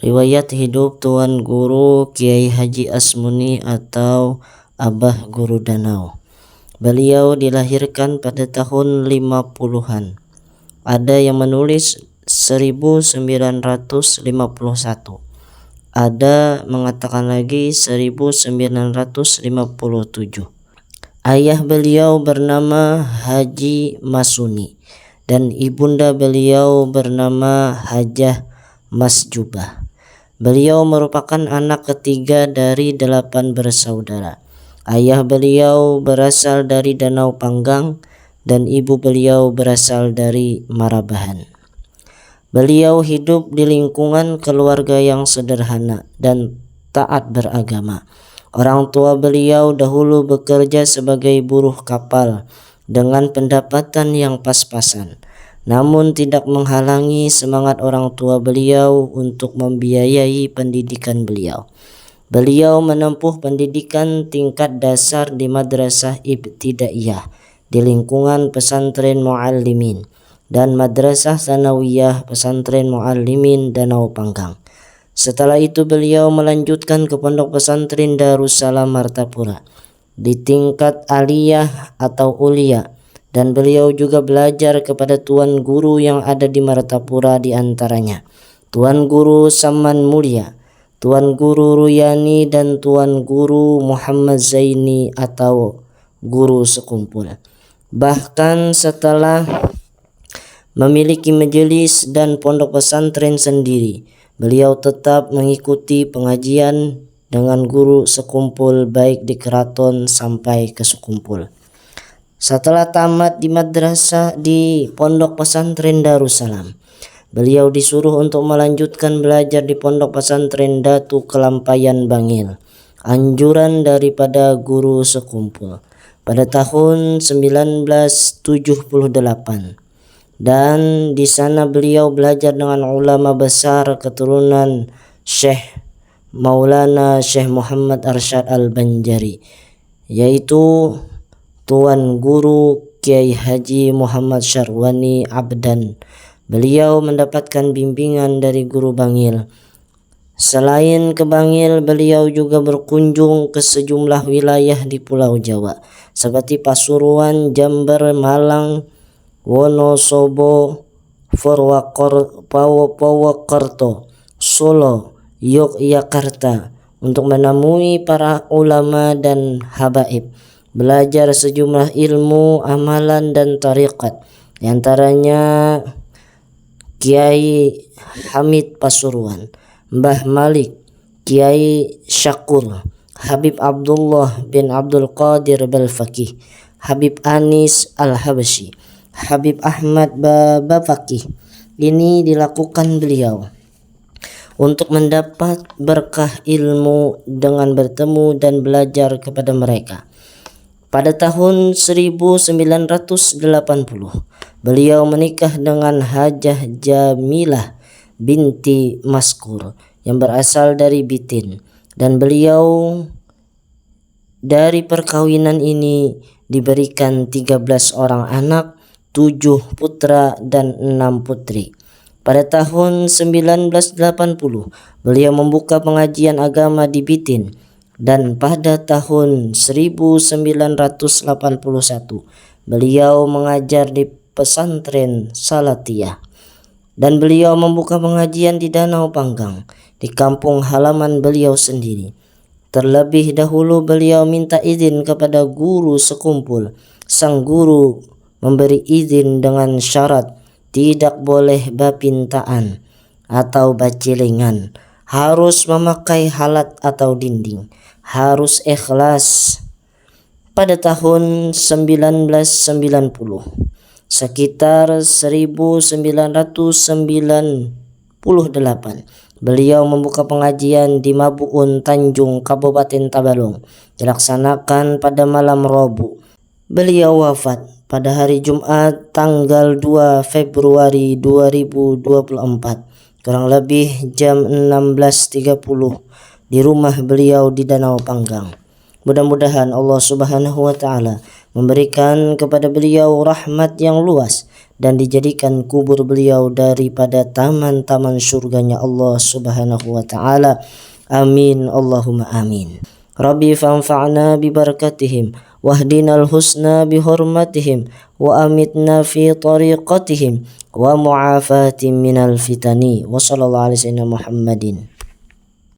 Riwayat hidup Tuan Guru Kiai Haji Asmuni atau Abah Guru Danau. Beliau dilahirkan pada tahun 50-an. Ada yang menulis 1951. Ada mengatakan lagi 1957. Ayah beliau bernama Haji Masuni dan ibunda beliau bernama Hajah Masjubah. Beliau merupakan anak ketiga dari 8 bersaudara. Ayah beliau berasal dari Danau Panggang dan ibu beliau berasal dari Marabahan. Beliau hidup di lingkungan keluarga yang sederhana dan taat beragama. Orang tua beliau dahulu bekerja sebagai buruh kapal dengan pendapatan yang pas-pasan, namun tidak menghalangi semangat orang tua beliau untuk membiayai pendidikan beliau. Beliau menempuh pendidikan tingkat dasar di Madrasah Ibtidaiyah di lingkungan Pesantren Muallimin dan Madrasah Tsanawiyah Pesantren Muallimin Danau Panggang. Setelah itu beliau melanjutkan ke Pondok Pesantren Darussalam Martapura di tingkat aliyah atau ulia, dan beliau juga belajar kepada tuan guru yang ada di Martapura, di antaranya Tuan Guru Saman Mulia, Tuan Guru Ruyani, dan Tuan Guru Muhammad Zaini atau Guru Sekumpul. Bahkan setelah memiliki majelis dan pondok pesantren sendiri, beliau tetap mengikuti pengajian dengan guru sekumpul baik di keraton sampai ke sekumpul. Setelah tamat di madrasah di Pondok Pesantren Darussalam, beliau disuruh untuk melanjutkan belajar di Pondok Pesantren Datu Kelampayan Bangil, anjuran daripada guru sekumpul pada tahun 1978. Dan di sana beliau belajar dengan ulama besar keturunan Syekh Maulana Syekh Muhammad Arsyad Al-Banjari, yaitu Tuan Guru Kiai Haji Muhammad Syarwani Abdan. Beliau mendapatkan bimbingan dari guru Bangil. Selain ke Bangil, beliau juga berkunjung ke sejumlah wilayah di Pulau Jawa seperti Pasuruan, Jember, Malang, Wonosobo, Purwokerto, Solo, Yogyakarta untuk menemui para ulama dan habaib, belajar sejumlah ilmu, amalan, dan tariqat, di antaranya Kiai Hamid Pasuruan, Mbah Malik, Kiai Syakur, Habib Abdullah bin Abdul Qadir Balfaqih, Habib Anis Al-Habsyi, Habib Ahmad Babafaqih. Ini dilakukan beliau untuk mendapat berkah ilmu dengan bertemu dan belajar kepada mereka. Pada tahun 1980, beliau menikah dengan Hajah Jamilah binti Maskur yang berasal dari Bitin, dan beliau dari perkawinan ini diberikan 13 orang anak, 7 putra dan 6 putri. Pada tahun 1980, beliau membuka pengajian agama di Bitin, dan pada tahun 1981 beliau mengajar di pesantren Salatiyah, dan beliau membuka pengajian di Danau Panggang, di kampung halaman beliau sendiri. Terlebih dahulu beliau minta izin kepada guru sekumpul. Sang guru memberi izin dengan syarat tidak boleh bapintaan atau bacilingan, harus memakai halat atau dinding, harus ikhlas. Pada tahun 1990, sekitar 1998, beliau membuka pengajian di Mabuun Tanjung, Kabupaten Tabalong, dilaksanakan pada malam Rabu. Beliau wafat pada hari Jumat tanggal 2 Februari 2024, kurang lebih jam 16.30 di rumah beliau di Danau Panggang. Mudah-mudahan Allah Subhanahu wa Ta'ala memberikan kepada beliau rahmat yang luas dan dijadikan kubur beliau daripada taman-taman surganya Allah Subhanahu wa taala. Amin Allahumma amin. Rabbi fanfa'na bi barakatihim wahdinal husna bi hurmatihim wa amitna fi tariqatihim wa mu'afatin minal fitani wa sallallahu alaihi wasallam Muhammadin.